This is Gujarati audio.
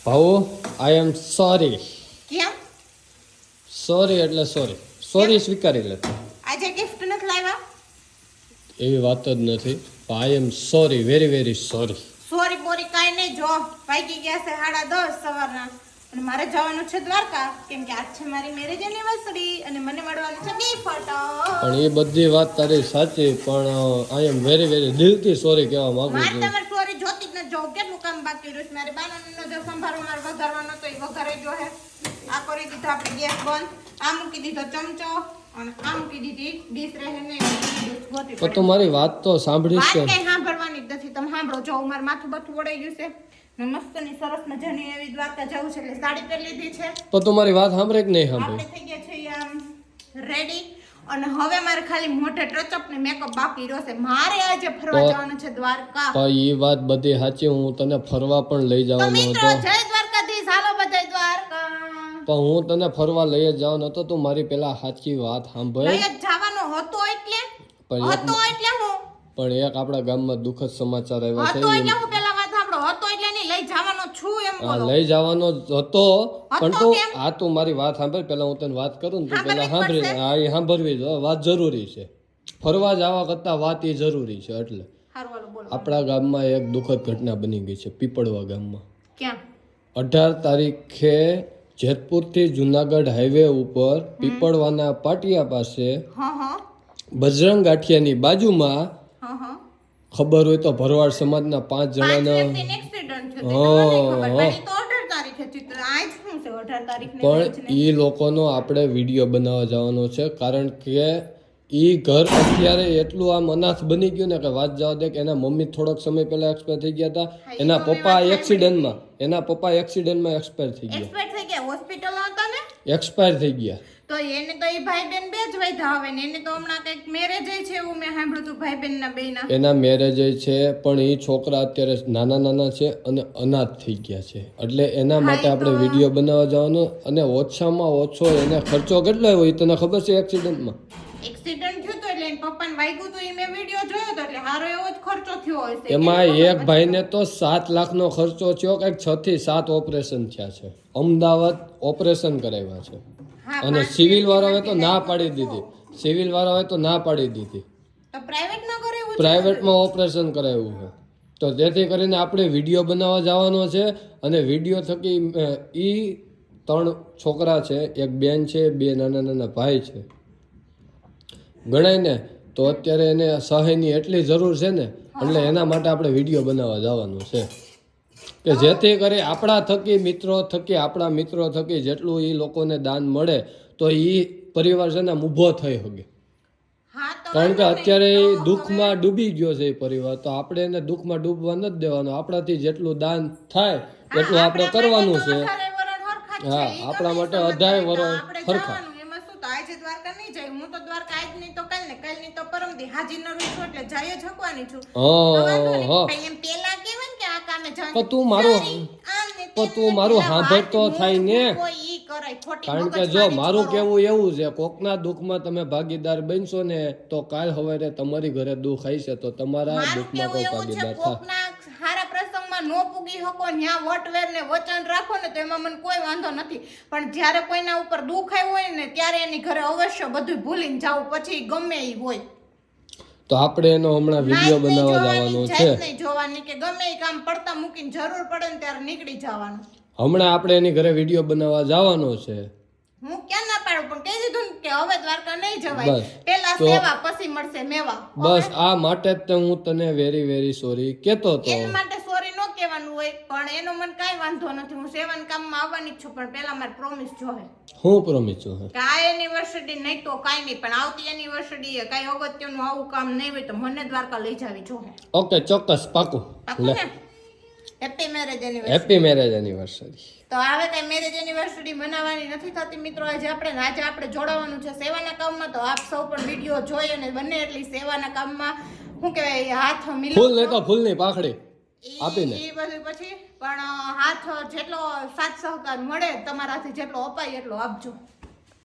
Bhau I am sorry. કેમ? સોરી એટલે સોરી સ્વીકારી લે. આજે ગિફ્ટ નથી લાવ્યા? એવી વાત જ નથી. I am sorry, very very sorry. Sorry બોરી કાંઈ નહીં. જો વાગી ગયા છે 10:30 સવારના અને મારે જવાનું છે દ્વારકા, કેમ કે આજ છે મારી મેરેજ એનિવર્સરી અને મને મળવાનું છે ગિફ્ટ. પણ એ બધી વાત તારી સાચી, પણ આઈ એમ વેરી વેરી દિલથી સોરી કહેવા માંગુ મારે છું. તમારે સોરી જોતી જ ન જો. કેટલું કામ બાકી રહ્યું છે મારે બાનાનો જો સંભારો મારે વઘારવાનો તો એ વઘારે જો હે. આ કરી દીધો આપણે ગેસ બંધ, આ મૂકી દીધો ચમચો અને આ મૂકી દીધી ડીશ રહે ને ગોતી. પણ તું મારી વાત તો સાંભળીશ વાત કે કઈ સાંભળવાની જ નથી. તમે સાંભળો. જો મારું માથું બથું વળાઈ ગયું છે, મસ્તની સરસ મજાની એવી દ્વારકા જવું છે એટલે સાડી પહેરી લીધી છે. પણ તું મારી વાત સાંભળે કે નહીં સાંભળે? આપણે થઈ ગયા છે આમ રેડી અને હવે મારે ખાલી મોઢે ટચઅપ ને મેકઅપ બાકી રહ્યો છે. મારે આજે ફરવા જવાનું છે દ્વારકા. પણ એ વાત બધી સાચી, હું તને ફરવા પણ લઈ તો જવાનો મિત્રો હતો. જય દ્વારકાધીશ, હાલો બધાય દ્વારકા. પણ હું તને ફરવા લઈ જ જવાનો હતો. તું મારી પેલા સાચી વાત સાંભળ. લઈ જ જવાનો હતો એટલે પણ હતો એટલે હું એક આપણા ગામમાં દુઃખદ સમાચાર આવ્યા હતો છે. એટલે હું પેલા વાત સાંભળો. હતો એટલે નહીં, લઈ જવાનો છું એમ હા, બોલો. લઈ જવાનો જ હતો, પણ હતો તું કેમ? તું મારી વાત સાંભળ. પેલા હું તને વાત કરું ને તું પેલા સાંભળવી સાંભળી. હા, એ સાંભળવી જો, વાત જરૂરી છે. ફરવા જવા કરતા વાત એ જરૂરી છે. એટલે હારું હાલો બોલો. આપણા ગામમાં એક દુઃખદ ઘટના બની ગઈ છે. પીપળવા ગામમાં ક્યાં? 18 તારીખે જેતપુરથી જુનાગઢ હાઈવે ઉપર પીપળવાના પાટિયા પાસે હા હા બજરંગ ગાંઠિયાની બાજુમાં હા હા ખબર હોય તો ભરવાડ સમાજના 5 જણાના એક્સિડન્ટ થયો. મને તો 18 તારીખે ચિત્ર આજ શું છે 18 તારીખને પણ એ લોકોનો આપણે વિડીયો બનાવવા જવાનો છે. કારણ કે ઈ ઘર અત્યારે એટલું આમ અનાથ બની ગયું ને કે વાત જવા દે કે એના મમ્મી થોડોક સમય પહેલા એક્સપાયર થઈ ગયા હતા. એના પપ્પા એક્સિડન્ટમાં એક્સપાયર થઈ ગયા. એક્સપર્ટ થઈ ગયા. હોસ્પિટલ હતા ને એક્સપાયર થઈ ગયા. તો એને તો એ ભાઈ બેન બે જ વૈધા આવે ને એને તો હમણાં કઈક મેરેજ છે એવું મેં સાંભળ્યું હતું ભાઈ બેન ના બેના. એના મેરેજ છે, પણ એ છોકરા અત્યારે નાના છે અને અનાથ થઈ ગયા છે. એટલે એના માટે આપણે વિડીયો બનાવવા જવાનો. અને ઓછામાં ઓછો એને ખર્ચો કેટલો આવ્યો એ તને ખબર છે? એક્સિડન્ટમાં એક્સિડન્ટ થયું તો એટલે પપ્પાને વાગ્યું તો એ મેં વિડીયો જોયો તો એટલે હારો એવો જ ખર્ચો થયો હશે. એમાં એક ભાઈને તો 7 લાખનો ખર્ચો થયો. કંઈક 6 થી 7 ઓપરેશન થયા છે. અમદાવાદ ઓપરેશન કરાવ્યા છે. અને સિવિલ વાળાએ તો ના પાડી દીધી. તો પ્રાઇવેટ ના કરે એવું? પ્રાઇવેટમાં ઓપરેશન કરાવ્યું છે. તો જેથી કરીને આપણે વિડીયો બનાવવા જવાનો છે. અને વિડીયો થકી ઈ 3 છોકરા છે, એક બેન છે, 2 નાના ભાઈ છે, ગણાય ને. તો અત્યારે એને સહાયની એટલી જરૂર છે ને, એટલે એના માટે આપણે વિડીયો બનાવવા જવાનું છે કે જેથી કરી આપણા થકી આપણા મિત્રો થકી જેટલું એ લોકોને દાન મળે તો એ પરિવાર છે ને ઊભો થઈ શકે. કારણ કે અત્યારે દુઃખમાં ડૂબી ગયો છે એ પરિવાર. તો આપણે એને દુઃખમાં ડૂબવા નથી દેવાનો. આપણાથી જેટલું દાન થાય એટલું આપણે કરવાનું છે. હા, આપણા માટે 18 વર્ષ સરખા. એમાં શું તો આજે દ્વારકા નહીં જાય. હું તો દ્વારકા આજ નહીં તો કાલ ને કાલ નહીં તો પરમદી હાજી ન રહું છું એટલે જાય જ હકવાની છું. એમ પેલા કેવાય ને કે આ કામે જાય. પણ તું મારું સાંભળતો થાય ને. કારણ કે જો મારું કેવું એવું છે, કોકના દુઃખમાં તમે ભાગીદાર બનશો ને તો કાલ સવારે તમારી ઘરે દુઃખ આવશે તો તમારા દુઃખમાં કોઈ ભાગીદાર થાય. હારા પ્રસંગમાં નો પૂગી શકો ન્યા વટવેર ને વચન રાખો ને તો એમાં મને કોઈ વાંધો નથી. પણ જ્યારે કોઈના ઉપર દુઃખ આવ્યું હોય ને ત્યારે એની ઘરે અવશ્ય બધું ભૂલીને જાવું, પછી ગમે એ હોય. તો આપણે એનો હમણાં વિડીયો બનાવવા જવાનો છે. નહીં જોવાની કે ગમે એ કામ પડતા મૂકીને જરૂર પડે ને ત્યારે નીકળી જવાનું. હમણાં આપણે એની ઘરે વિડીયો બનાવવા જવાનો છે. હું ક્યાં ના પાડું, પણ કહી દીધું ને કે હવે દ્વારકા નહીં જવાય. પેલા સેવા પછી મળશે મેવા. બસ આ માટે જ તે હું તને વેરી વેરી સોરી કહેતો હતો. એના માટે સોરી નો કહેવાનું હોય, પણ એનો મને કાઈ વાંધો નથી. હું સેવાના કામમાં આવવાની જ છું, પણ પેલા મારે પ્રોમિસ જોહે. હું પ્રોમિસ જોહે કે આ એનિવર્સરી નહીં તો કાઈ નહીં, પણ આવતી એનિવર્સરી એ કાઈ અગત્યનું આવું કામ નહીં હોય તો મને દ્વારકા લઈ જાવી જોહે. ઓકે, ચોક્કસ, પાકું. ને happy marriage anniversary. Happy marriage anniversary. તો હવે કઈ મેરેજ એનિવર્સરી બનાવવાની નથી થતી મિત્રો. આજે આપણે જોડાવાનું છે સેવાના કામમાં. તો આપ સૌ પણ વિડીયો જોઈ અને બંને એટલી સેવાના કામમાં શું કહેવાય હાથ મિલાવો. ફૂલ નહીં તો ફૂલની પાખડી આપીને એ બધું પછી પણ હાથ જેટલો સાથ સહકાર મળે તમારાથી જેટલો અપાય એટલો આપજો.